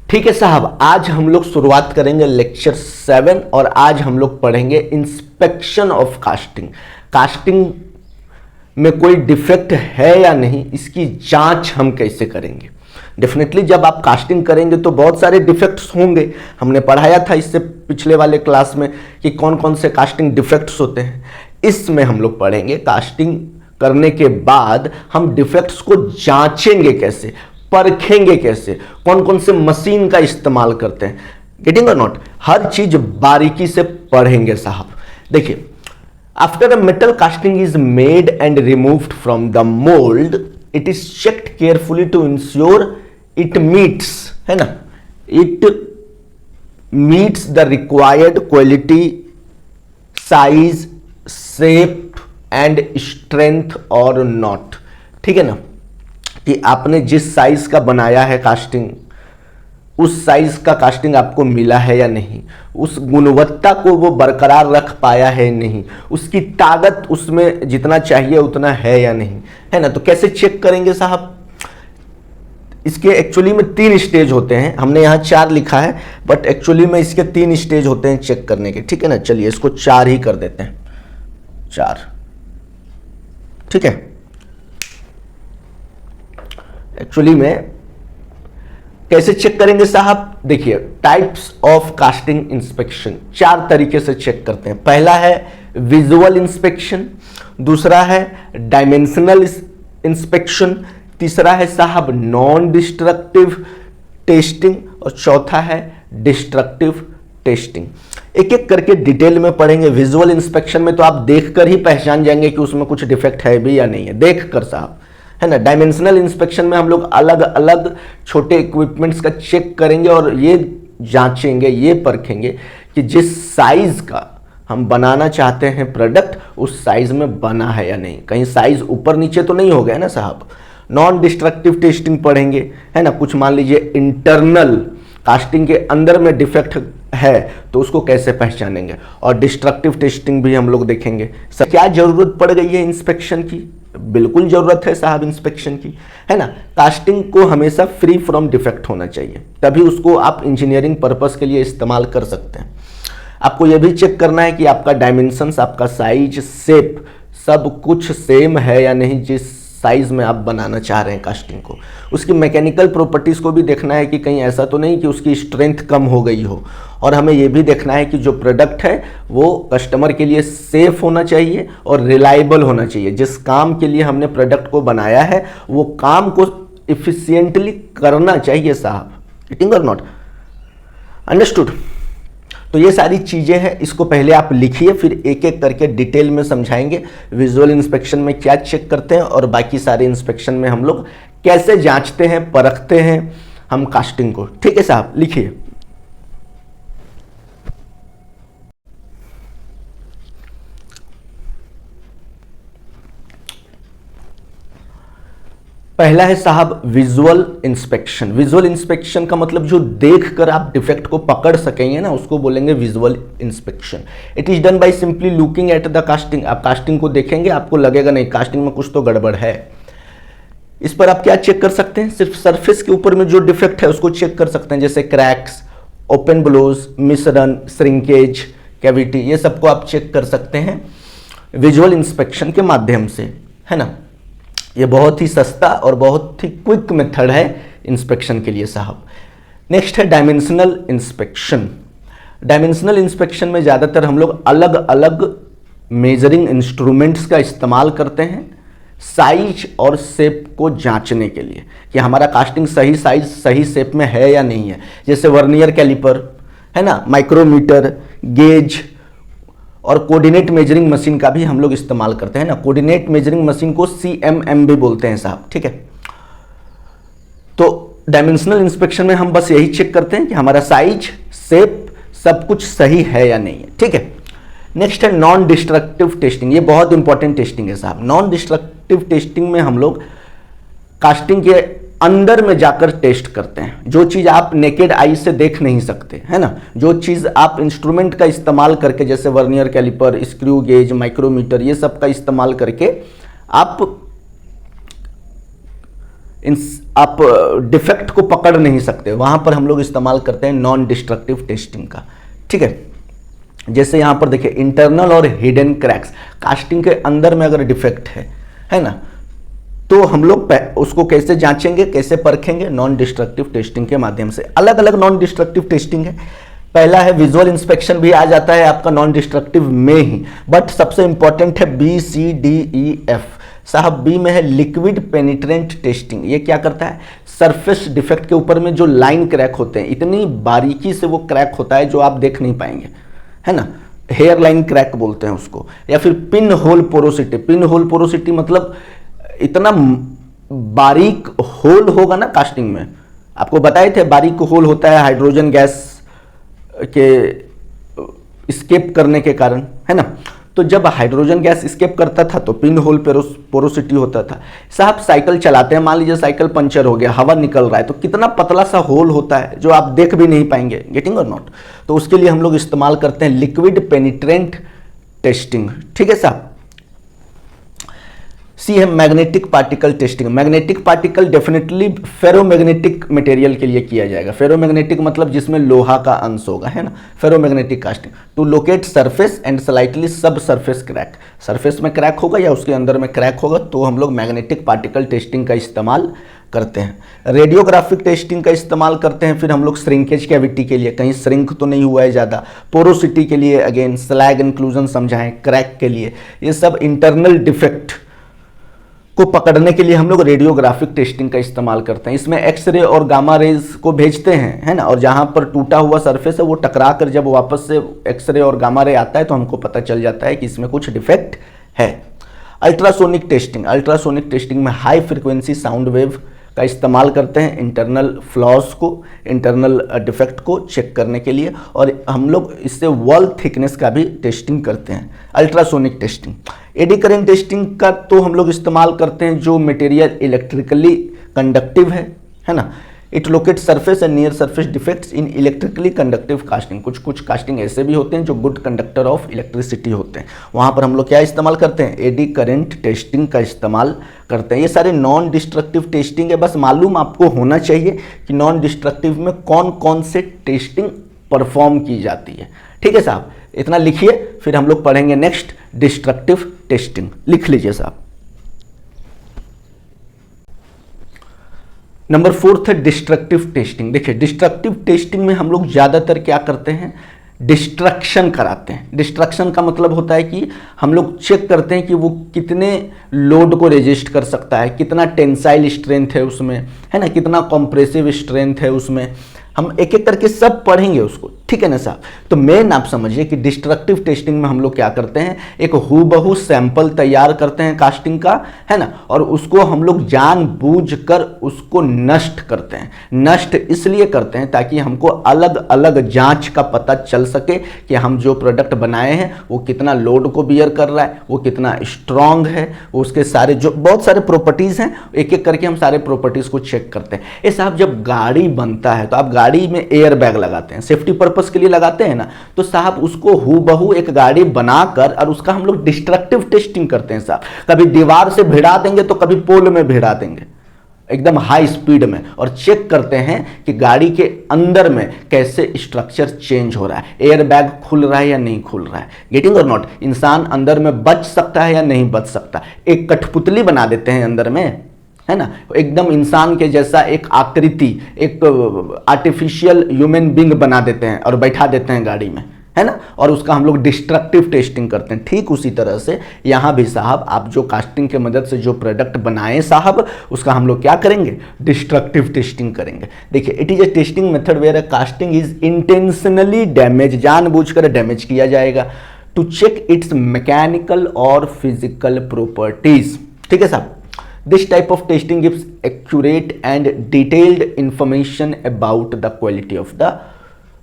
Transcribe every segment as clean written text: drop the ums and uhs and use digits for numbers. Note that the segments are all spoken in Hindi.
ठीक है साहब, आज हम लोग शुरुआत करेंगे लेक्चर 7 और आज हम लोग पढ़ेंगे इंस्पेक्शन ऑफ कास्टिंग। कास्टिंग में कोई डिफेक्ट है या नहीं, इसकी जांच हम कैसे करेंगे। डेफिनेटली जब आप कास्टिंग करेंगे तो बहुत सारे डिफेक्ट्स होंगे। हमने पढ़ाया था इससे पिछले वाले क्लास में कि कौन कौन से कास्टिंग डिफेक्ट्स होते हैं। इसमें हम लोग पढ़ेंगे कास्टिंग करने के बाद हम डिफेक्ट्स को जांचेंगे कैसे, परखेंगे कैसे, कौन कौन से मशीन का इस्तेमाल करते हैं। गेटिंग और नॉट, हर चीज बारीकी से पढ़ेंगे साहब। देखिए, after a metal casting is made and removed from the mould, it is checked carefully to ensure it meets, है ना, it meets the required quality, size, shape and strength और नॉट। ठीक है ना, कि आपने जिस साइज का बनाया है कास्टिंग, उस साइज का कास्टिंग आपको मिला है या नहीं, उस गुणवत्ता को वो बरकरार रख पाया है नहीं, उसकी ताकत उसमें जितना चाहिए उतना है या नहीं, है ना। तो कैसे चेक करेंगे साहब, इसके एक्चुअली में 3 स्टेज होते हैं। हमने यहाँ 4 लिखा है बट एक्चुअली में इसके 3 स्टेज होते हैं चेक करने के। ठीक है ना, चलिए इसको 4 ही कर देते हैं, 4। ठीक है, एक्चुअली में कैसे चेक करेंगे साहब, देखिए टाइप्स ऑफ कास्टिंग इंस्पेक्शन 4 तरीके से चेक करते हैं। पहला है विजुअल इंस्पेक्शन, दूसरा है डायमेंशनल इंस्पेक्शन, तीसरा है साहब नॉन डिस्ट्रक्टिव टेस्टिंग और चौथा है डिस्ट्रक्टिव टेस्टिंग। एक एक करके डिटेल में पढ़ेंगे। विजुअल इंस्पेक्शन में तो आप देखकर ही पहचान जाएंगे कि उसमें कुछ डिफेक्ट है भी या नहीं है, देखकर साहब, है ना। डायमेंशनल इंस्पेक्शन में हम लोग अलग अलग छोटे इक्विपमेंट्स का चेक करेंगे और ये जांचेंगे, ये परखेंगे कि जिस साइज का हम बनाना चाहते हैं प्रोडक्ट, उस साइज में बना है या नहीं, कहीं साइज ऊपर नीचे तो नहीं हो गया ना साहब। नॉन डिस्ट्रक्टिव टेस्टिंग पढ़ेंगे, है ना। कुछ मान लीजिए इंटरनल कास्टिंग के अंदर में डिफेक्ट है तो उसको कैसे पहचानेंगे, और डिस्ट्रक्टिव टेस्टिंग भी हम लोग देखेंगे। सर क्या जरूरत पड़ गई है इंस्पेक्शन की, बिल्कुल जरूरत है साहब इंस्पेक्शन की, है ना। कास्टिंग को हमेशा फ्री फ्रॉम डिफेक्ट होना चाहिए, तभी उसको आप इंजीनियरिंग पर्पस के लिए इस्तेमाल कर सकते हैं। आपको यह भी चेक करना है कि आपका डायमेंशंस, आपका साइज, शेप सब कुछ सेम है या नहीं, जिस साइज में आप बनाना चाह रहे हैं कास्टिंग को। उसकी मैकेनिकल प्रॉपर्टीज को भी देखना है कि कहीं ऐसा तो नहीं कि उसकी स्ट्रेंथ कम हो गई हो, और हमें यह भी देखना है कि जो प्रोडक्ट है वो कस्टमर के लिए सेफ होना चाहिए और रिलायबल होना चाहिए। जिस काम के लिए हमने प्रोडक्ट को बनाया है वो काम को इफिशिएंटली करना चाहिए साहब। गेटिंग और नॉट, अंडरस्टूड। तो ये सारी चीजें हैं, इसको पहले आप लिखिए, फिर एक एक करके डिटेल में समझाएंगे विजुअल इंस्पेक्शन में क्या चेक करते हैं और बाकी सारे इंस्पेक्शन में हम लोग कैसे जांचते हैं, परखते हैं हम कास्टिंग को। ठीक है साहब, लिखिए। पहला है साहब विजुअल इंस्पेक्शन। विजुअल इंस्पेक्शन का मतलब जो देखकर आप डिफेक्ट को पकड़ सकेंगे ना, उसको बोलेंगे visual inspection. It is done by simply looking at the casting. आप कास्टिंग को देखेंगे, आपको लगेगा नहीं कास्टिंग में कुछ तो गड़बड़ है। इस पर आप क्या चेक कर सकते हैं, सिर्फ सरफेस के ऊपर में जो डिफेक्ट है उसको चेक कर सकते हैं, जैसे cracks, open blows, misrun, shrinkage, cavity, ये सबको आप चेक कर सकते हैं विजुअल इंस्पेक्शन के माध्यम से, है ना। ये बहुत ही सस्ता और बहुत ही क्विक मेथड है इंस्पेक्शन के लिए साहब। नेक्स्ट है डायमेंशनल इंस्पेक्शन। डायमेंशनल इंस्पेक्शन में ज़्यादातर हम लोग अलग अलग मेजरिंग इंस्ट्रूमेंट्स का इस्तेमाल करते हैं साइज और शेप को जांचने के लिए कि हमारा कास्टिंग सही साइज सही शेप में है या नहीं है। जैसे वर्नियर कैलिपर, है ना, माइक्रोमीटर, गेज और कोऑर्डिनेट मेजरिंग मशीन का भी हम लोग इस्तेमाल करते हैं ना। कोऑर्डिनेट मेजरिंग मशीन को CMM भी बोलते हैं साहब। ठीक है, तो डायमेंशनल इंस्पेक्शन में हम बस यही चेक करते हैं कि हमारा साइज, शेप सब कुछ सही है या नहीं है। ठीक है, नेक्स्ट है नॉन डिस्ट्रक्टिव टेस्टिंग। ये बहुत इंपॉर्टेंट टेस्टिंग है साहब। नॉन डिस्ट्रक्टिव टेस्टिंग में हम लोग कास्टिंग के अंदर में जाकर टेस्ट करते हैं, जो चीज आप नेकेड आई से देख नहीं सकते, है ना। जो चीज आप इंस्ट्रूमेंट का इस्तेमाल करके, जैसे vernier calliper, screw gauge, micrometer, ये सब का इस्तेमाल करके आप आप डिफेक्ट को पकड़ नहीं सकते, वहां पर हम लोग इस्तेमाल करते हैं नॉन डिस्ट्रक्टिव टेस्टिंग का। ठीक है, जैसे यहां पर देखिए इंटरनल और हिडन क्रैक्स, कास्टिंग के अंदर में अगर डिफेक्ट है ना, तो हम लोग उसको कैसे जांचेंगे, कैसे परखेंगे, नॉन डिस्ट्रक्टिव टेस्टिंग के माध्यम से। अलग अलग नॉन डिस्ट्रक्टिव टेस्टिंग है। पहला है विजुअल इंस्पेक्शन, भी आ जाता है आपका नॉन डिस्ट्रक्टिव में ही, बट सबसे इंपॉर्टेंट है BCDEF। साहब बी में है लिक्विड पेनिट्रेंट टेस्टिंग। ये क्या करता है, सरफेस डिफेक्ट के ऊपर में जो लाइन क्रैक होते हैं, इतनी बारीकी से वो क्रैक होता है जो आप देख नहीं पाएंगे, है ना, हेयर लाइन क्रैक बोलते हैं उसको। या फिर pin hole porosity, pin hole porosity मतलब इतना बारीक होल होगा ना कास्टिंग में, आपको बताए थे बारीक होल होता है हाइड्रोजन गैस के स्केप करने के कारण, है ना। तो जब हाइड्रोजन गैस स्केप करता था तो पिन होल पोरोसिटी होता था। साहब साइकिल चलाते हैं, मान लीजिए साइकिल पंचर हो गया, हवा निकल रहा है, तो कितना पतला सा होल होता है जो आप देख भी नहीं पाएंगे, गेटिंग और नॉट। तो उसके लिए हम लोग इस्तेमाल करते हैं लिक्विड पेनिट्रेंट टेस्टिंग। ठीक है साहब। सी है magnetic particle testing. Magnetic particle definitely ferromagnetic material के लिए किया जाएगा। फेरोमैग्नेटिक मतलब जिसमें लोहा का अंश होगा, है ना, ferromagnetic casting. To locate surface and slightly subsurface crack, surface में क्रैक होगा या उसके अंदर में क्रैक होगा तो हम लोग मैग्नेटिक पार्टिकल टेस्टिंग का इस्तेमाल करते हैं। रेडियोग्राफिक टेस्टिंग का इस्तेमाल करते हैं फिर हम लोग श्रिंकेज कैविटी के लिए, कहीं श्रिंक तो नहीं हुआ है ज़्यादा, पोरोसिटी के लिए अगेन, स्लैग इंक्लूजन समझाएं, क्रैक के लिए, ये सब इंटरनल डिफेक्ट को पकड़ने के लिए हम लोग रेडियोग्राफिक टेस्टिंग का इस्तेमाल करते हैं। इसमें एक्सरे और गामा रेज को भेजते हैं, है ना, और जहां पर टूटा हुआ सरफेस है वो टकरा कर जब वापस से एक्सरे और गामा रे आता है तो हमको पता चल जाता है कि इसमें कुछ डिफेक्ट है। अल्ट्रासोनिक टेस्टिंग, अल्ट्रासोनिक टेस्टिंग में हाई फ्रिक्वेंसी साउंड वेव का इस्तेमाल करते हैं इंटरनल फ्लॉज को, इंटरनल डिफेक्ट को चेक करने के लिए, और हम लोग इससे वॉल थिकनेस का भी टेस्टिंग करते हैं, ultrasonic testing. Eddy current testing का तो हम लोग इस्तेमाल करते हैं जो मटेरियल इलेक्ट्रिकली कंडक्टिव है ना, it locate surface and near surface defects in electrically conductive casting. कुछ कुछ कास्टिंग ऐसे भी होते हैं जो गुड कंडक्टर ऑफ इलेक्ट्रिसिटी होते हैं, वहाँ पर हम लोग क्या इस्तेमाल करते हैं, एडी करंट टेस्टिंग का इस्तेमाल करते हैं। ये सारे नॉन डिस्ट्रक्टिव टेस्टिंग है, बस मालूम आपको होना चाहिए कि नॉन डिस्ट्रक्टिव में कौन कौन से टेस्टिंग परफॉर्म की जाती है। ठीक है साहब, इतना लिखिए, फिर हम लोग पढ़ेंगे नेक्स्ट डिस्ट्रक्टिव टेस्टिंग। लिख लीजिए साहब। नंबर 4 है डिस्ट्रक्टिव टेस्टिंग। देखिए डिस्ट्रक्टिव टेस्टिंग में हम लोग ज़्यादातर क्या करते हैं, डिस्ट्रक्शन कराते हैं। डिस्ट्रक्शन का मतलब होता है कि हम लोग चेक करते हैं कि वो कितने लोड को रेजिस्ट कर सकता है, कितना टेंसाइल स्ट्रेंथ है उसमें, है ना, कितना कॉम्प्रेसिव स्ट्रेंथ है उसमें। हम एक एक करके सब पढ़ेंगे उसको, ठीक है ना साहब। तो मेन आप समझिए कि डिस्ट्रक्टिव टेस्टिंग में हम लोग क्या करते हैं, एक हूबहू सैंपल तैयार करते हैं कास्टिंग का, है ना, और उसको हम लोग जानबूझकर उसको नष्ट करते हैं। नष्ट इसलिए करते हैं ताकि हमको अलग अलग जांच का पता चल सके कि हम जो प्रोडक्ट बनाए हैं वो कितना लोड को बियर कर रहा है, वो कितना स्ट्रांग है, उसके सारे जो बहुत सारे प्रॉपर्टीज़ हैं, एक एक करके हम सारे प्रॉपर्टीज़ को चेक करते हैं। ये साहब जब गाड़ी बनता है तो आप गाड़ी में एयर बैग लगाते हैं, सेफ्टी पर्पस के लिए लगाते हैं ना, तो साहब उसको हूबहू एक गाड़ी बनाकर और उसका हम लोग डिस्ट्रक्टिव टेस्टिंग करते हैं साहब। कभी दीवार से भिड़ा देंगे तो कभी पोल में भिड़ा देंगे एकदम हाई स्पीड में, और चेक करते हैं कि गाड़ी के अंदर में कैसे स्ट्रक्चर चेंज हो रहा है, एयर बैग खुल रहा है या नहीं खुल रहा है, गेटिंग और नॉट, इंसान अंदर में बच सकता है या नहीं बच सकता। एक कठपुतली बना देते हैं अंदर में, है ना, एकदम इंसान के जैसा एक आकृति, एक आर्टिफिशियल ह्यूमन बीइंग बना देते हैं और बैठा देते हैं गाड़ी में, है ना, और उसका हम लोग डिस्ट्रक्टिव टेस्टिंग करते हैं। ठीक उसी तरह से यहाँ भी साहब आप जो कास्टिंग के मदद से जो प्रोडक्ट बनाए साहब, उसका हम लोग क्या करेंगे, डिस्ट्रक्टिव टेस्टिंग करेंगे। देखिए it is a testing method where a casting is intentionally damage, जानबूझकर डैमेज किया जाएगा, टू चेक इट्स मैकेनिकल और फिजिकल प्रॉपर्टीज। ठीक है साहब। This type of testing gives accurate and detailed information about the quality of the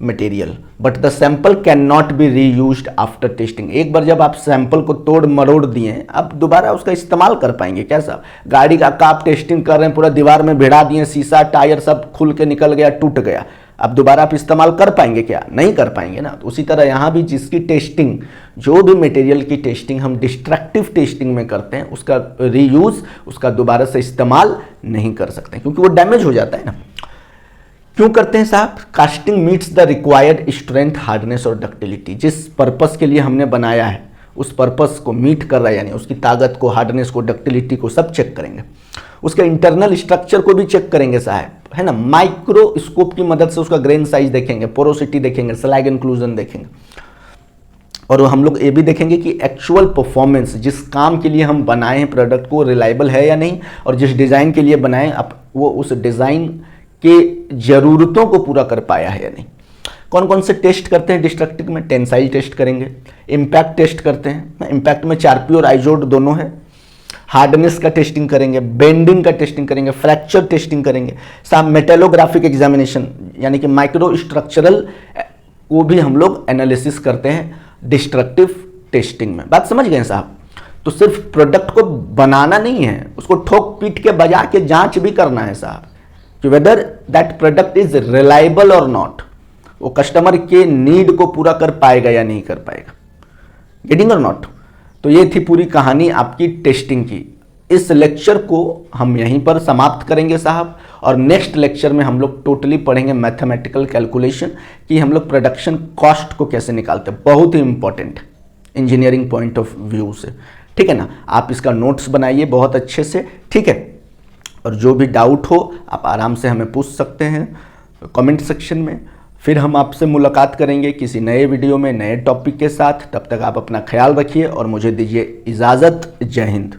material, but the sample cannot be reused after testing. एक बार जब आप सैंपल को तोड़ मरोड़ दिए, आप दोबारा उसका इस्तेमाल कर पाएंगे क्या साहब? गाड़ी का आप टेस्टिंग कर रहे हैं, पूरा दीवार में भिड़ा दिए, शीशा टायर सब खुल के निकल गया, टूट गया, अब दोबारा आप इस्तेमाल कर पाएंगे क्या? नहीं कर पाएंगे ना। तो उसी तरह यहाँ भी जिसकी टेस्टिंग, जो भी मटेरियल की टेस्टिंग हम डिस्ट्रक्टिव टेस्टिंग में करते हैं, उसका रीयूज, उसका दोबारा से इस्तेमाल नहीं कर सकते क्योंकि वो डैमेज हो जाता है ना। क्यों करते हैं साहब? Casting meets the required strength, hardness और डक्टिलिटी। जिस पर्पस के लिए हमने बनाया है उस पर्पस को मीट कर रहा है, यानी उसकी ताकत को, हार्डनेस को, डक्टिलिटी को सब चेक करेंगे। उसके इंटरनल स्ट्रक्चर को भी चेक करेंगे साहब, है ना। माइक्रोस्कोप की मदद से उसका ग्रेन साइज देखेंगे, पोरोसिटी देखेंगे, स्लैग इंक्लूजन देखेंगे, और हम लोग ये भी देखेंगे कि एक्चुअल परफॉर्मेंस, जिस काम के लिए हम बनाए हैं प्रोडक्ट को, रिलायबल है या नहीं, और जिस डिज़ाइन के लिए बनाए अब वो उस डिज़ाइन के ज़रूरतों को पूरा कर पाया है या नहीं। कौन कौन से टेस्ट करते हैं डिस्ट्रक्टिव में? टेंसाइल टेस्ट करेंगे, इम्पैक्ट टेस्ट करते हैं, इम्पैक्ट में चारपी और आइजोड दोनों है, हार्डनेस का टेस्टिंग करेंगे, बेंडिंग का टेस्टिंग करेंगे, फ्रैक्चर टेस्टिंग करेंगे, साहब मेटेलोग्राफिक एग्जामिनेशन यानी कि माइक्रो स्ट्रक्चरल को भी हम लोग एनालिसिस करते हैं डिस्ट्रक्टिव टेस्टिंग में। बात समझ गए साहब? तो सिर्फ प्रोडक्ट को बनाना नहीं है, उसको ठोक पीट के बजा के जांच भी करना है साहब कि whether that product is reliable और नॉट, वो कस्टमर के नीड को पूरा कर पाएगा या नहीं कर पाएगा। गेटिंग और नॉट? तो ये थी पूरी कहानी आपकी टेस्टिंग की। इस लेक्चर को हम यहीं पर समाप्त करेंगे साहब, और नेक्स्ट लेक्चर में हम लोग टोटली पढ़ेंगे मैथमेटिकल कैलकुलेशन कि हम लोग प्रोडक्शन कॉस्ट को कैसे निकालते हैं। बहुत ही important engineering point of view से, ठीक है ना। आप इसका नोट्स बनाइए बहुत अच्छे से, ठीक है। और जो भी डाउट हो आप आराम से हमें पूछ सकते हैं कमेंट सेक्शन में। फिर हम आपसे मुलाकात करेंगे किसी नए वीडियो में, नए टॉपिक के साथ। तब तक आप अपना ख्याल रखिए और मुझे दीजिए इजाज़त। जय हिंद।